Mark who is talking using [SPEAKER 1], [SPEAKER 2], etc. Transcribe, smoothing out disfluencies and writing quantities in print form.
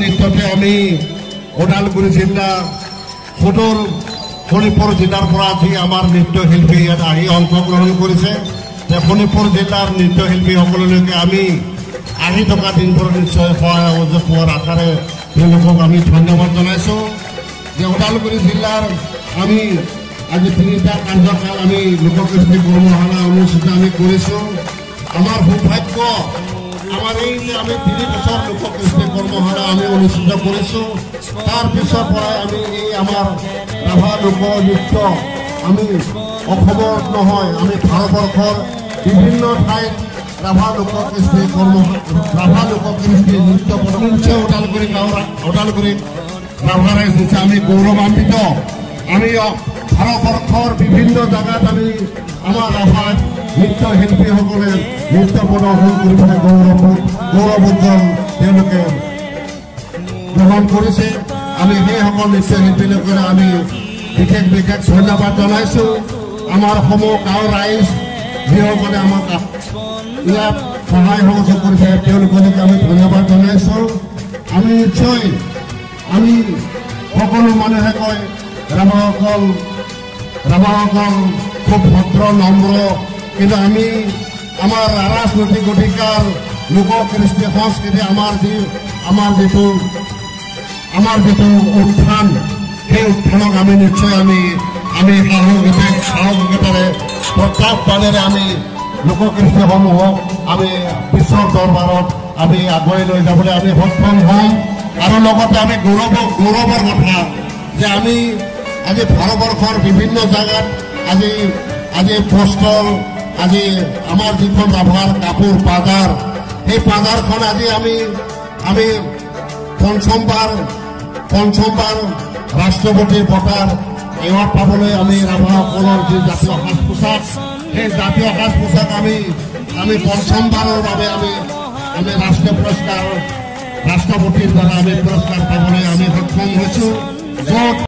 [SPEAKER 1] নিমিত্ততে আমি ওদালগুৰি জিলা সদৰ শোণিতপুৰ জিলাৰ পৰা যি আমাৰ নৃত্যশিল্পী ইয়াত আহি অংশগ্ৰহণ কৰিছে শোণিতপুৰ জিলাৰ নৃত্যশিল্পীসকললৈকে আমি আহি থকা দিনবোৰ নিশ্চয় সহায় সহযোগ পোৱাৰ আশাৰে তেওঁলোকক আমি ধন্যবাদ জনাইছোঁ যে ওদালগুৰি জিলাৰ আমি আজি 3টা কাৰ্যকাল আমি লোককৃষ্টি কৰ্মশালা অনুষ্ঠিত আমি কৰিছোঁ আমাৰ সৌভাগ্য আমাৰ এই যে আমি 3 বছৰ লোককৃষ্টি কৰ্মশালা আমি অনুষ্ঠিত কৰিছোঁ তাৰ পিছৰ পৰাই আমি এই আমাৰ ৰাভা লোকনৃত্য আমি অসমৰ নহয় আমি ভাৰতবৰ্ষৰ বিভিন্ন ঠাইত ৰাভা লোককৃষ্টি নৃত্য প্ৰদৰ্শন ওদালগুৰি ৰাভা ৰাইজ হৈছে আমি গৌৰৱান্বিত আমি ভাৰতবৰ্ষৰ বিভিন্ন জেগাত আমি আমাৰ ৰাভা নৃত্যশিল্পীসকলে নৃত্য প্ৰদৰ্শন কৰিবলৈ গৌৰৱোজ্জ্বল তেওঁলোকে গ্ৰহণ কৰিছে আমি সেইসকল নৃত্যশিল্পীসকলে আমি বিশেষ ধন্যবাদ জনাইছোঁ আমাৰ সমূহ গাঁৱৰ ৰাইজ যিসকলে আমাক ইয়াত সহায় সহযোগ কৰিছে তেওঁলোকলৈকে আমি ধন্যবাদ জনাইছোঁ আমি নিশ্চয় আমি সকলো মানুহে কয় ৰাভাসকল খুব ভদ্ৰ নম্ৰ কিন্তু আমি আমাৰ ৰাজনৈতিক অধিকাৰ লোককৃষ্টি সংস্কৃতি আমাৰ যিটো উত্থান সেই উত্থানক আমি নিশ্চয় আমি সাহসিকতাৰে প্ৰত্যাহ্বানেৰে আমি লোককৃষ্টিসমূহক আমি বিশ্বৰ দৰবাৰত আমি আগুৱাই লৈ যাবলৈ আমি সক্ষম হ'ম আৰু লগতে আমি গৌৰৱৰ কথা যে আমি আজি ভাৰতবৰ্ষৰ বিভিন্ন জেগাত আজি বস্ত্ৰ আজি আমাৰ যিখন ৰাভাৰ কাপোৰ পাজাৰ সেই পাজাৰখন আজি আমি পঞ্চমবাৰ ৰাষ্ট্ৰপতিৰ বঁটাৰ এৱাৰ্ড পাবলৈ আমি ৰাভাসকলৰ যি জাতীয় সাজ পোছাক সেই জাতীয় সাজ পোছাক আমি পঞ্চমবাৰৰ বাবে আমি ৰাষ্ট্ৰপতিৰ দ্বাৰা আমি পুৰস্কাৰ পাবলৈ আমি সক্ষম হৈছোঁ য'ত